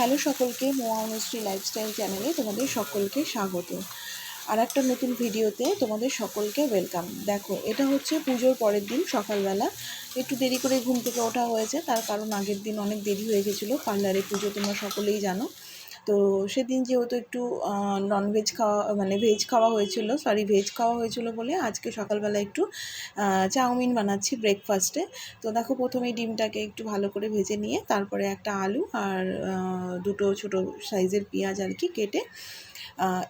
Hello সকলকে, মোয়া Anushree lifestyle চ্যানেলে তোমাদের সকলকে স্বাগত। আর একটা নতুন ভিডিওতে তোমাদের সকলকে ওয়েলকাম। দেখো, এটা হচ্ছে পুজোর পরের দিন সকালবেলা। একটু দেরি করে ঘুম থেকে ওঠা হয়েছে, তার কারণ আগের দিন অনেক দেরি হয়ে গেছিলো। পার্লারে পুজো তোমরা সকলেই জানো। তো সেদিন যেহেতু একটু ননভেজ খাওয়া মানে ভেজ খাওয়া হয়েছিল, ভেজ খাওয়া হয়েছিল বলে আজকে সকালবেলা একটু চাউমিন বানাচ্ছি ব্রেকফাস্টে। তো দেখো, প্রথমেই ডিমটাকে একটু ভালো করে ভেজে নিয়ে তারপরে একটা আলু আর দুটো ছোটো সাইজের পেঁয়াজ আর কি কেটে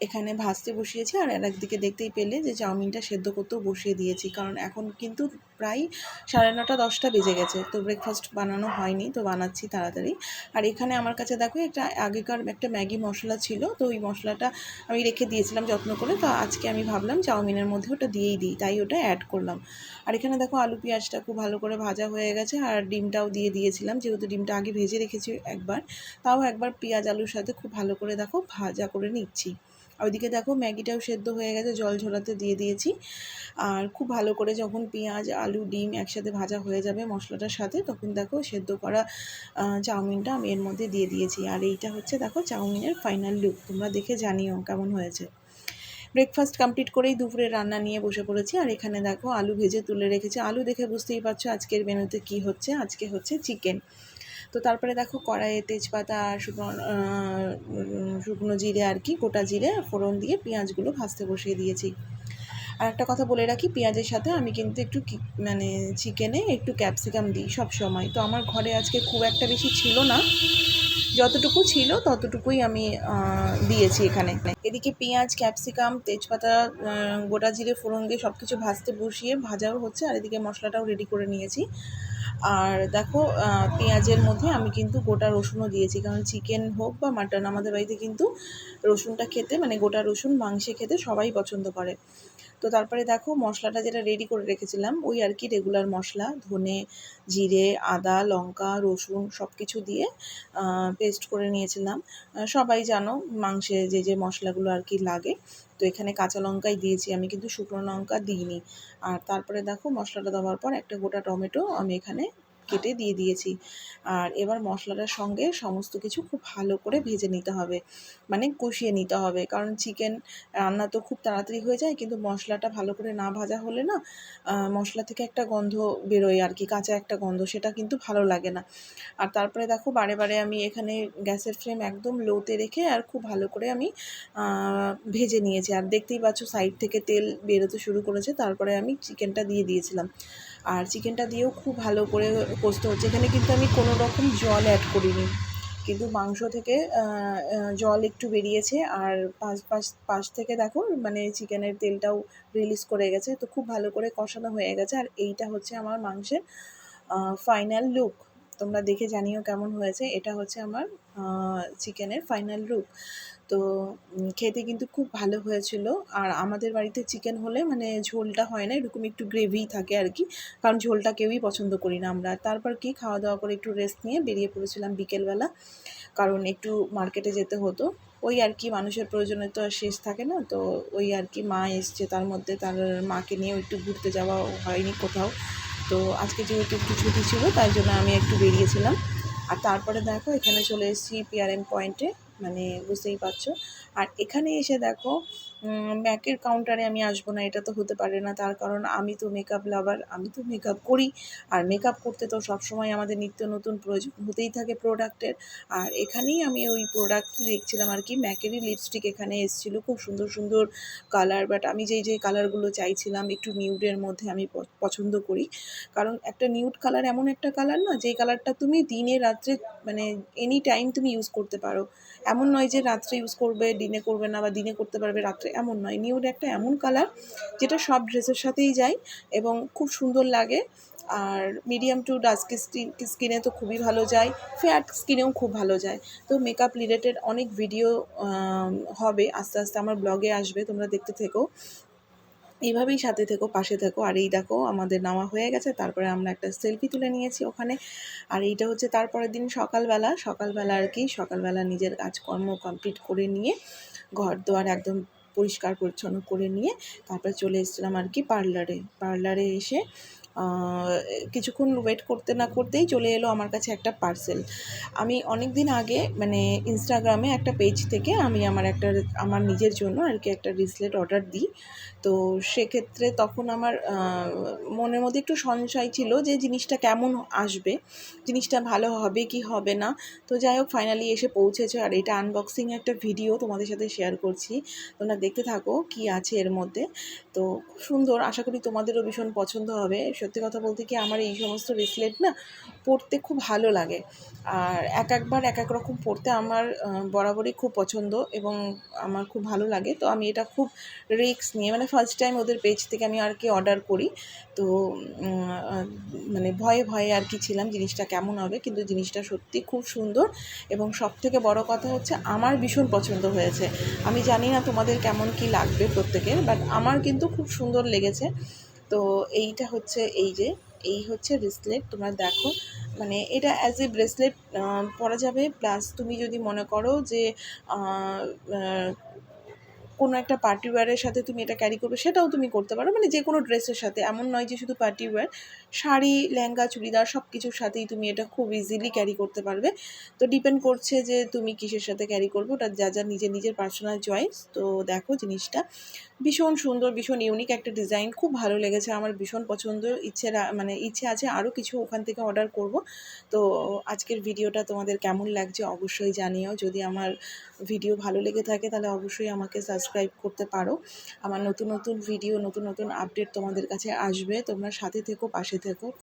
এখানে ভাজতে বসিয়েছি। আর একদিকে দেখতেই পেলে যে চাউমিনটা সেদ্ধ করতেও বসিয়ে দিয়েছি, কারণ এখন কিন্তু প্রায় 9:30 10টা বেজে গেছে। তো ব্রেকফাস্ট বানানো হয়নি, তো বানাচ্ছি তাড়াতাড়ি। আর এখানে আমার কাছে দেখো একটা আগেকার একটা ম্যাগি মশলা ছিল, তো ওই মশলাটা আমি রেখে দিয়েছিলাম যত্ন করে। তো আজকে আমি ভাবলাম চাউমিনের মধ্যে ওটা দিয়েই দিই, তাই ওটা অ্যাড করলাম। আর এখানে দেখো আলু পেঁয়াজটা খুব ভালো করে ভাজা হয়ে গেছে, আর ডিমটাও দিয়ে দিয়েছিলাম, যেহেতু ডিমটা আগে ভেজে রেখেছি একবার, তাও একবার পেঁয়াজ আলুর সাথে খুব ভালো করে দেখো ভাজা করে নিচ্ছি। ওইদিকে দেখো ম্যাগিটাও সেদ্ধ হয়ে গেছে, জল ঝরাতে দিয়ে দিয়েছি। আর খুব ভালো করে যখন পেঁয়াজ আলু ডিম একসাথে ভাজা হয়ে যাবে মশলাটার সাথে, তখন দেখো সেদ্ধ করা চাউমিনটা আমি এর মধ্যে দিয়ে দিয়েছি। আর এইটা হচ্ছে দেখো চাউমিনের ফাইনাল লুক, তোমরা দেখে জানিও কেমন হয়েছে। ব্রেকফাস্ট কমপ্লিট করেই দুপুরে রান্না নিয়ে বসে পড়েছি। আর এখানে দেখো আলু ভেজে তুলে রেখেছি। আলু দেখে বুঝতেই পারছো আজকের মেনুতে কি হচ্ছে। আজকে হচ্ছে চিকেন। তো তারপরে দেখো কড়াইয়ে তেজপাতা আর শুকনো জিরে আর কি গোটা জিরে ফোড়ন দিয়ে পেঁয়াজগুলো ভাজতে বসিয়ে দিয়েছি। আর একটা কথা বলে রাখি, পেঁয়াজের সাথে আমি কিন্তু একটু মানে চিকেনে একটু ক্যাপসিকাম দিই সব সময়। তো আমার ঘরে আজকে খুব একটা বেশি ছিল না, যতটুকু ছিল ততটুকুই আমি দিয়েছি এখানে। এদিকে পেঁয়াজ ক্যাপসিকাম তেজপাতা গোটা জিরে ফোড়ন দিয়ে সব কিছু ভাজতে বসিয়ে ভাজাও হচ্ছে, আর এদিকে মশলাটাও রেডি করে নিয়েছি। আর দেখো পেঁয়াজের মধ্যে আমি কিন্তু গোটা রসুনও দিয়েছি, কারণ চিকেন হোক বা মাটন আমাদের বাড়িতে কিন্তু রসুনটা খেতে মানে গোটা রসুন মাংসে খেতে সবাই পছন্দ করে। তো তারপরে দেখো মশলাটা যেটা রেডি করে রেখেছিলাম ওই আর কি রেগুলার মশলা, ধনে জিরে আদা লঙ্কা রসুন সব কিছু দিয়ে পেস্ট করে নিয়েছিলাম। সবাই জানো মাংসে যে যে মশলাগুলো আর কি লাগে। তো এখানে কাঁচা লঙ্কাই দিয়েছি আমি, কিন্তু শুকনো লঙ্কা দিইনি। আর তারপরে দেখো মশলাটা দেওয়ার পর একটা গোটা টমেটো আমি এখানে কেটে দিয়ে দিয়েছি। আর এবার মশলাটার সঙ্গে সমস্ত কিছু খুব ভালো করে ভেজে নিতে হবে, মানে কষিয়ে নিতে হবে, কারণ চিকেন রান্না তো খুব তাড়াতাড়ি হয়ে যায়, কিন্তু মশলাটা ভালো করে না ভাজা হলে না মশলা থেকে একটা গন্ধ বেরোয় আর কি, কাঁচা একটা গন্ধ, সেটা কিন্তু ভালো লাগে না। আর তারপরে দেখো বারে বারে আমি এখানে গ্যাসের ফ্লেম একদম লোতে রেখে আর খুব ভালো করে আমি ভেজে নিয়েছি। আর দেখতেই পাচ্ছ সাইড থেকে তেল বেরোতে শুরু করেছে, তারপরে আমি চিকেনটা দিয়ে দিয়েছিলাম। আর চিকেনটা দিয়েও খুব ভালো করে কষতে হচ্ছে। এখানে কিন্তু আমি কোনো রকম জল অ্যাড করিনি, কিন্তু মাংস থেকে জল একটু বেরিয়েছে। আর পাশ থেকে দেখো মানে চিকেনের তেলটাও রিলিজ করে গেছে। তো খুব ভালো করে কষানো হয়ে গেছে। আর এইটা হচ্ছে আমার মাংসের ফাইনাল লুক, তোমরা দেখে জানিও কেমন হয়েছে। এটা হচ্ছে আমার চিকেনের ফাইনাল লুক। তো খেতে কিন্তু খুব ভালো হয়েছিল। আর আমাদের বাড়িতে চিকেন হলে মানে ঝোলটা হয় না, এরকম একটু গ্রেভি থাকে আর কি, কারণ ঝোলটা কেউই পছন্দ করি না আমরা। তারপর কি খাওয়া দাওয়া করে একটু রেস্ট নিয়ে বেরিয়ে পড়েছিলাম বিকেলবেলা, কারণ একটু মার্কেটে যেতে হতো। ওই আর কি মানুষের প্রয়োজনে তো আর শেষ থাকে না। তো ওই আর কি মা এসছে, তার মধ্যে তার মাকে নিয়েও একটু ঘুরতে যাওয়া হয়নি কোথাও। তো আজকে যেহেতু একটু ছুটি ছিল তাই জন্য আমি একটু বেরিয়েছিলাম। আর তারপরে দেখো এখানে চলে এসেছি পিআরএম পয়েন্টে, মানে বুঝতেই পারছো। আর এখানে এসে দেখো ম্যাকের কাউন্টারে আমি আসবো না, এটা তো হতে পারে না, তার কারণ আমি তো মেকআপ লাভার, আমি তো মেকআপ করি। আর মেকআপ করতে তো সবসময় আমাদের নিত্য নতুন প্রয়োজন হতেই থাকে প্রোডাক্টের। আর এখানেই আমি ওই প্রোডাক্ট দেখছিলাম আর কি, ম্যাকেরই লিপস্টিক এখানে এসেছিলো, খুব সুন্দর সুন্দর কালার। বাট আমি যেই কালারগুলো চাইছিলাম একটু নিউডের মধ্যে আমি পছন্দ করি, কারণ একটা নিউড কালার এমন একটা কালার না, যেই কালারটা তুমি দিনে রাত্রে মানে এনি টাইম তুমি ইউজ করতে পারো। এমন নয় যে রাত্রে ইউজ করবে দিনে করবে না, বা দিনে করতে পারবে রাত্রে, এমন নয়। নিউড একটা এমন কালার যেটা সব ড্রেসের সাথেই যায় এবং খুব সুন্দর লাগে। আর মিডিয়াম টু ডাস্ক স্কিনে তো খুবই ভালো যায়, ফ্যাট স্কিনেও খুব ভালো যায়। তো মেকআপ রিলেটেড অনেক ভিডিও হবে আস্তে আস্তে আমার ব্লগে আসবে, তোমরা দেখতে থেকো, এইভাবেই সাথে থেকো পাশে থেকো। আর এই দেখো আমাদের নেওয়া হয়ে গেছে, তারপরে আমরা একটা সেলফি তুলে নিয়েছি ওখানে। আর এইটা হচ্ছে তারপরের দিন সকালবেলা আর কি, সকালবেলা নিজের কাজকর্ম কমপ্লিট করে নিয়ে ঘর দোয়ার একদম পরিষ্কার পরিচ্ছন্ন করে নিয়ে তারপরে চলে এসেছিলাম আর কি পার্লারে এসে কিছুক্ষণ ওয়েট করতে না করতেই চলে এলো আমার কাছে একটা পার্সেল। আমি অনেক দিন আগে মানে ইনস্টাগ্রামে একটা পেজ থেকে আমি আমার নিজের জন্য আর কি একটা ব্রেসলেট অর্ডার দিই। তো সেক্ষেত্রে তখন আমার মনের মধ্যে একটু সংশয় ছিল যে জিনিসটা কেমন আসবে, জিনিসটা ভালো হবে কি হবে না। তো যাই হোক ফাইনালি এসে পৌঁছেছে, আর এটা আনবক্সিং একটা ভিডিও তোমাদের সাথে শেয়ার করছি, তোমরা দেখতে থাকো কি আছে এর মধ্যে। তো খুব সুন্দর, আশা করি তোমাদেরও ভীষণ পছন্দ হবে। সত্যি কথা বলতে কি আমার এই সমস্ত ব্রেসলেট না পরতে খুব ভালো লাগে, আর একবার এক এক রকম পরতে আমার বরাবরই খুব পছন্দ এবং আমার খুব ভালো লাগে। তো আমি এটা খুব রিস্ক নিয়ে মানে ফার্স্ট টাইম ওদের পেজ থেকে আমি আর কি অর্ডার করি। তো মানে ভয়ে ভয়ে আর কি ছিলাম জিনিসটা কেমন হবে, কিন্তু জিনিসটা সত্যি খুব সুন্দর এবং সবথেকে বড় কথা হচ্ছে আমার ভীষণ পছন্দ হয়েছে। আমি জানি না তোমাদের কেমন কি লাগবে প্রত্যেকের, বাট আমার কিন্তু খুব সুন্দর লেগেছে। তো এইটা হচ্ছে এই হচ্ছে ব্রেসলেট, তোমরা দেখো মানে এটা অ্যাজ এ ব্রেসলেট পরা যাবে, প্লাস তুমি যদি মনে করো যে কোনো একটা পার্টি ওয়্যারের সাথে তুমি এটা ক্যারি করবে, সেটাও তুমি করতে পারো, মানে যে কোনো ড্রেসের সাথে, এমন নয় যে শুধু পার্টি ওয়্যার, শাড়ি লেহেঙ্গা চুড়িদার সব কিছুর সাথেই তুমি এটা খুব ইজিলি ক্যারি করতে পারবে। তো ডিপেন্ড করছে যে তুমি কিসের সাথে ক্যারি করবে, ওটা যা নিজের নিজের পার্সোনাল চয়েস। তো দেখো জিনিসটা ভীষণ সুন্দর, ভীষণ ইউনিক একটা ডিজাইন, খুব ভালো লেগেছে আমার, ভীষণ পছন্দ। ইচ্ছে আছে আরও কিছু ওখান থেকে অর্ডার করব। তো আজকের ভিডিওটা তোমাদের কেমন লাগছে অবশ্যই জানিও। যদি আমার ভিডিও ভালো লেগে থাকে তাহলে অবশ্যই আমাকে সাবস্ক্রাইব করতে পারো। আমার নতুন নতুন ভিডিও, নতুন নতুন আপডেট তোমাদের কাছে আসবে, তোমরা সাথে থেকো, পাশে থেকো।